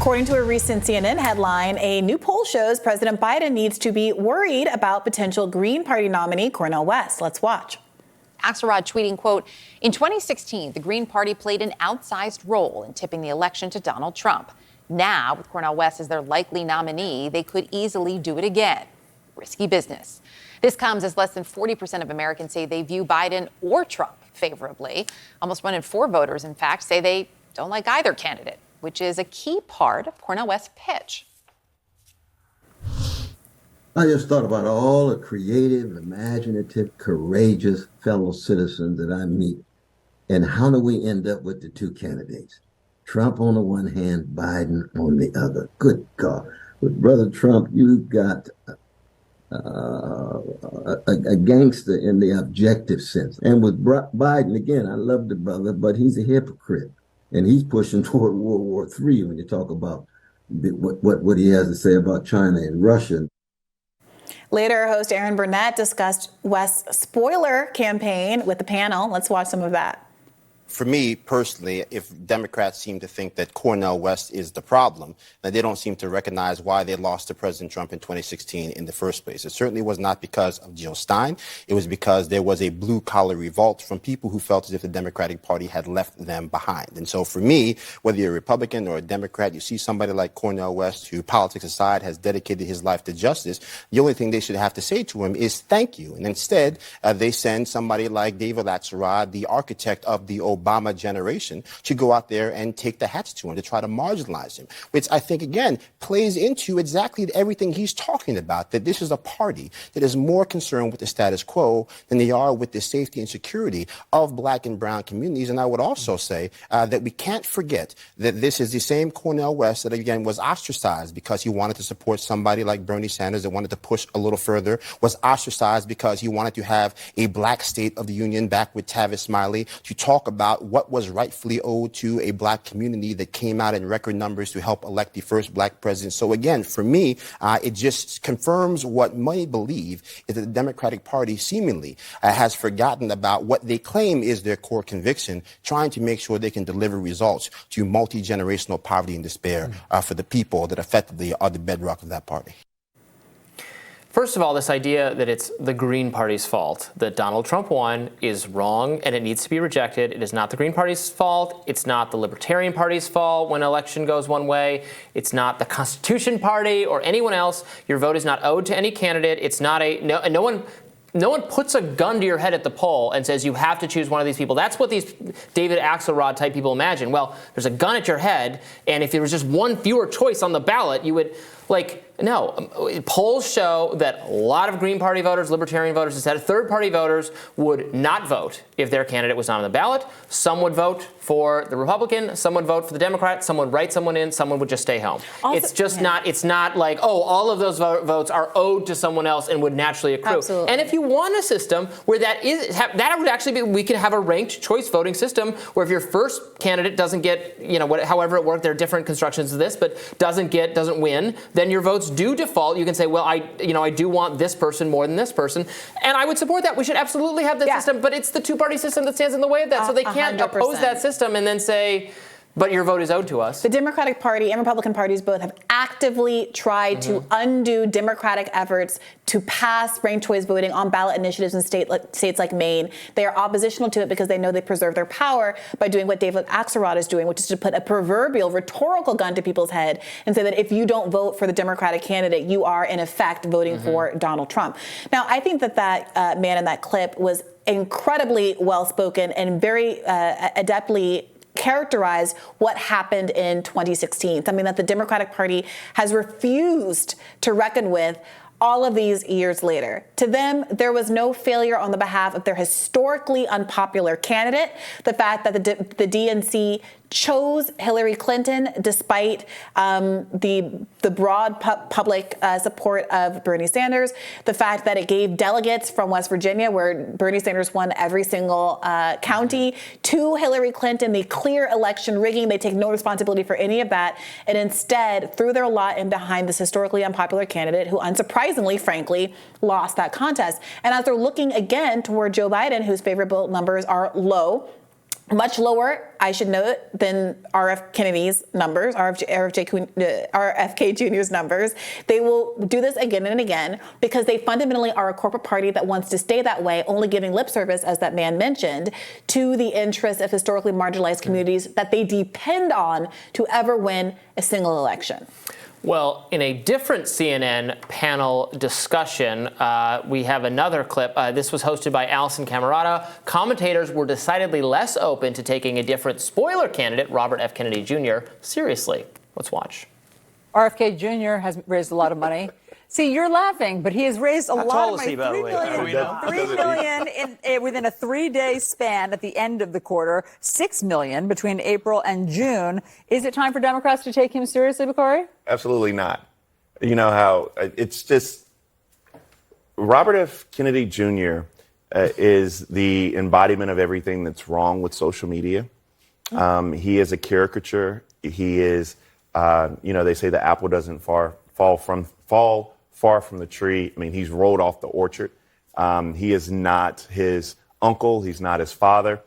According to a recent CNN headline, a new poll shows President Biden needs to be worried about potential Green Party nominee Cornel West. Let's watch. Axelrod tweeting, quote, in 2016, the Green Party played an outsized role in tipping the election to Donald Trump. Now, with Cornel West as their likely nominee, they could easily do it again. Risky business. This comes as less than 40% of Americans say they view Biden or Trump favorably. Almost 1 in 4 voters, in fact, say they don't like either candidate, which is a key part of Cornel West's pitch. I just thought about all the creative, imaginative, courageous fellow citizens that I meet, and how do we end up with the two candidates? Trump on the one hand, Biden on the other. Good God. With Brother Trump, you've got a gangster in the objective sense. And with Biden, again, I love the brother, but he's a hypocrite. And he's pushing toward World War III when you talk about what he has to say about China and Russia. Later, host Aaron Burnett discussed West's spoiler campaign with the panel. Let's watch some of that. For me personally, if Democrats seem to think that Cornel West is the problem, then they don't seem to recognize why they lost to President Trump in 2016 in the first place. It certainly was not because of Jill Stein. It was because there was a blue-collar revolt from people who felt as if the Democratic Party had left them behind. And so for me, whether you're a Republican or a Democrat, you see somebody like Cornel West, who, politics aside, has dedicated his life to justice, the only thing they should have to say to him is thank you. And instead, they send somebody like David Axelrod, the architect of the Obama generation, to go out there and take the hats to him, to try to marginalize him, which I think, again, plays into exactly everything he's talking about, that this is a party that is more concerned with the status quo than they are with the safety and security of black and brown communities. And I would also say that we can't forget that this is the same Cornel West that, again, was ostracized because he wanted to support somebody like Bernie Sanders that wanted to push a little further, was ostracized because he wanted to have a black State of the Union back with Tavis Smiley to talk about what was rightfully owed to a black community that came out in record numbers to help elect the first black president. So again, for me, it just confirms what many believe is that the Democratic Party seemingly has forgotten about what they claim is their core conviction, trying to make sure they can deliver results to multi-generational poverty and despair for the people that effectively are the bedrock of that party. First of all, this idea that it's the Green Party's fault that Donald Trump won is wrong, and it needs to be rejected. It is not the Green Party's fault. It's not the Libertarian Party's fault when an election goes one way. It's not the Constitution Party or anyone else. Your vote is not owed to any candidate. It's not no one puts a gun to your head at the poll and says you have to choose one of these people. That's what these David Axelrod type people imagine. Well, there's a gun at your head, and if there was just one fewer choice on the ballot, you would, no. Polls show that a lot of Green Party voters, Libertarian voters, instead of third-party voters would not vote if their candidate was not on the ballot. Some would vote for the Republican, some would vote for the Democrat, some would write someone in, someone would just stay home. Also, it's not like, all of those votes are owed to someone else and would naturally accrue. Absolutely. And if you want a system where that would actually be, we could have a ranked choice voting system where if your first candidate doesn't get, however it worked, there are different constructions of this, but doesn't win, then your votes do default. You can say, well, I do want this person more than this person. And I would support that. We should absolutely have that system, but it's the two-party system that stands in the way of that. So they can't 100%. oppose that system and then say, but your vote is owed to us. The Democratic Party and Republican parties both have actively tried to undo Democratic efforts to pass ranked choice voting on ballot initiatives in states like Maine. They are oppositional to it because they know they preserve their power by doing what David Axelrod is doing, which is to put a proverbial rhetorical gun to people's head and say that if you don't vote for the Democratic candidate, you are in effect voting for Donald Trump. Now, I think that man in that clip was incredibly well-spoken and very adeptly characterize what happened in 2016, something that the Democratic Party has refused to reckon with all of these years later. To them, there was no failure on the behalf of their historically unpopular candidate. The fact that the DNC chose Hillary Clinton despite the broad public support of Bernie Sanders. The fact that it gave delegates from West Virginia, where Bernie Sanders won every single county, to Hillary Clinton, the clear election rigging. They take no responsibility for any of that, and instead threw their lot in behind this historically unpopular candidate who, unsurprisingly, frankly, lost that contest. And as they're looking again toward Joe Biden, whose favorable numbers are low, much lower, I should note, than RFK Jr.'s numbers. They will do this again and again because they fundamentally are a corporate party that wants to stay that way, only giving lip service, as that man mentioned, to the interests of historically marginalized communities that they depend on to ever win a single election. Well, in a different CNN panel discussion, we have another clip. This was hosted by Allison Camerata. Commentators were decidedly less open to taking a different spoiler candidate, Robert F. Kennedy Jr., seriously. Let's watch. RFK Jr. has raised a lot of money. See, you're laughing, but he has raised a lot of money. $3 million within a 3-day span at the end of the quarter, $6 million between April and June. Is it time for Democrats to take him seriously, Bakari? Absolutely not. You know how it's just Robert F. Kennedy Jr. Is the embodiment of everything that's wrong with social media. He is a caricature. He is, they say the apple doesn't fall far from the tree. I mean, he's rolled off the orchard. He is not his uncle. He's not his father.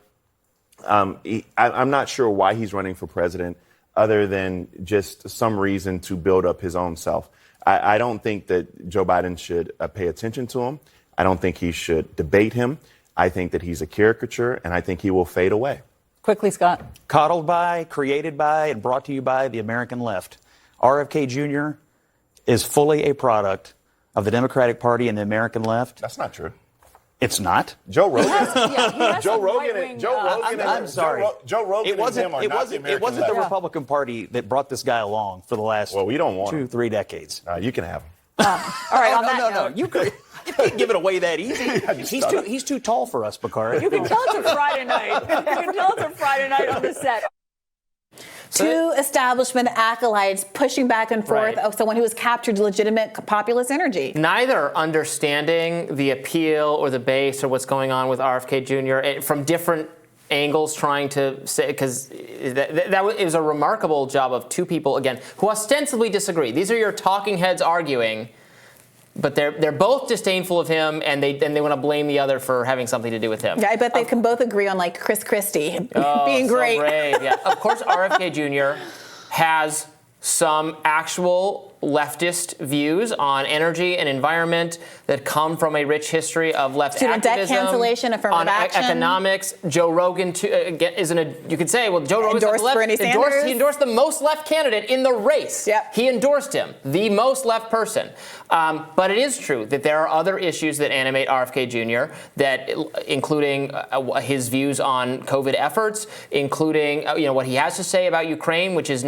I'm not sure why he's running for president other than just some reason to build up his own self. I don't think that Joe Biden should pay attention to him. I don't think he should debate him. I think that he's a caricature, and I think he will fade away. Quickly, Scott. Coddled by, created by, and brought to you by the American left. RFK Jr. is fully a product of the Democratic Party and the American left. That's not true. It's not. Joe Rogan. Joe Rogan. I'm sorry. Joe Rogan. It wasn't the Republican Party that brought this guy along for the last we don't want 2-3 decades. You can have him. All right. No. You can't give it away that easy. He's too tall for us, Bakari. You can tell it's a Friday night. You can tell it's a Friday night on the set. Two establishment acolytes pushing back and forth of someone who has captured legitimate populist energy. Neither understanding the appeal or the base or what's going on with RFK Jr. from different angles, trying to say, because that was a remarkable job of two people, again, who ostensibly disagree. These are your talking heads arguing, but they're both disdainful of him, and they want to blame the other for having something to do with him. Yeah, I bet they can both agree on like Chris Christie being great. So great. Yeah. Of course, RFK Jr. has some actual leftist views on energy and environment that come from a rich history of left Student activism, debt cancellation, affirmative on action, economics. Joe Rogan you could say, well, Joe Rogan he endorsed the most left candidate in the race. Yep. He endorsed him, the most left person. But it is true that there are other issues that animate RFK Jr. that, including his views on COVID efforts, including what he has to say about Ukraine, which is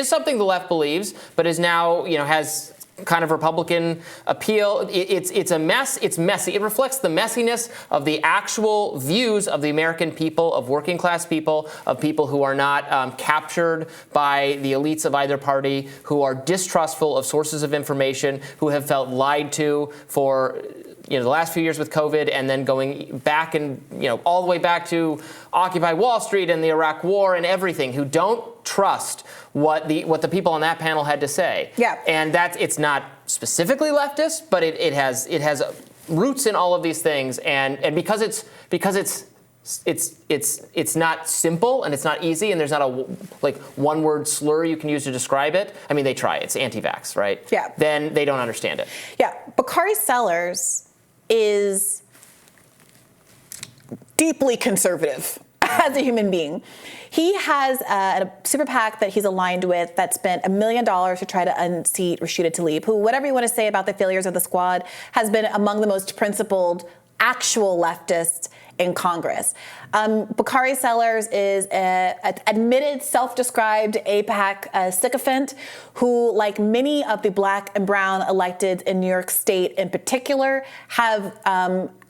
something the left believes, but is now has kind of Republican appeal. It's a mess. It's messy. It reflects the messiness of the actual views of the American people, of working class people, of people who are not captured by the elites of either party, who are distrustful of sources of information, who have felt lied to for the last few years with COVID, and then going back and all the way back to Occupy Wall Street and the Iraq War and everything, who don't trust what the people on that panel had to say. Yeah. And it's not specifically leftist, but it has roots in all of these things, and because it's not simple and it's not easy, and there's not a one word slur you can use to describe it. I mean, they try. It's anti-vax, right? Yeah. Then they don't understand it. Yeah. Bakari Sellers is deeply conservative as a human being. He has a super PAC that he's aligned with that spent $1 million to try to unseat Rashida Tlaib, who, whatever you want to say about the failures of the squad, has been among the most principled actual leftists in Congress. Bakari Sellers is an admitted, self-described AIPAC sycophant who, like many of the black and brown electeds in New York State in particular, have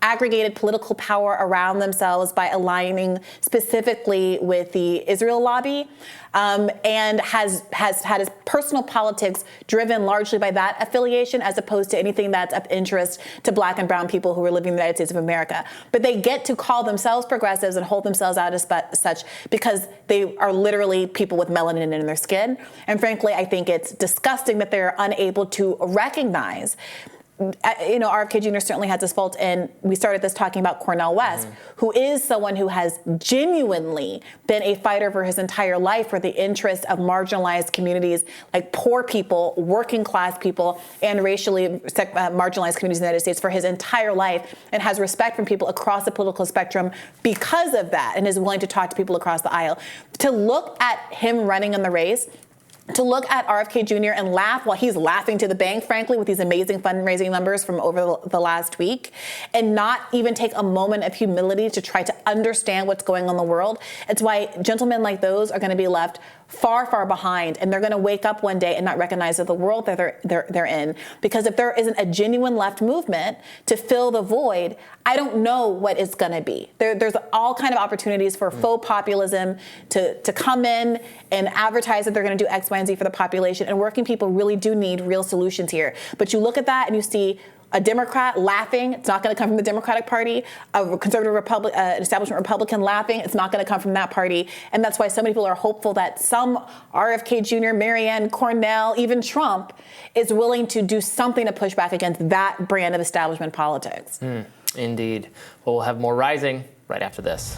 aggregated political power around themselves by aligning specifically with the Israel lobby, and has had his personal politics driven largely by that affiliation as opposed to anything that's of interest to black and brown people who are living in the United States of America. But they get to call themselves progressives and hold themselves out as such because they are literally people with melanin in their skin. And frankly, I think it's disgusting that they're unable to recognize RFK Jr. certainly has his fault, and we started this talking about Cornel West, who is someone who has genuinely been a fighter for his entire life for the interests of marginalized communities like poor people, working class people, and racially marginalized communities in the United States for his entire life, and has respect from people across the political spectrum because of that, and is willing to talk to people across the aisle. To look at him running in the race, to look at RFK Jr. and laugh while he's laughing to the bank, frankly, with these amazing fundraising numbers from over the last week, and not even take a moment of humility to try to understand what's going on in the world. It's why gentlemen like those are going to be left far, far behind, and they're going to wake up one day and not recognize that the world that they're in. Because if there isn't a genuine left movement to fill the void, I don't know what it's going to be. There's all kind of opportunities for faux populism to come in and advertise that they're going to do X, Y, and Z for the population. And working people really do need real solutions here. But you look at that and you see a Democrat laughing. It's not going to come from the Democratic Party. A conservative establishment Republican laughing. It's not going to come from that party. And that's why so many people are hopeful that some RFK Jr., Marianne, Cornell, even Trump is willing to do something to push back against that brand of establishment politics. Indeed. We'll have more Rising right after this.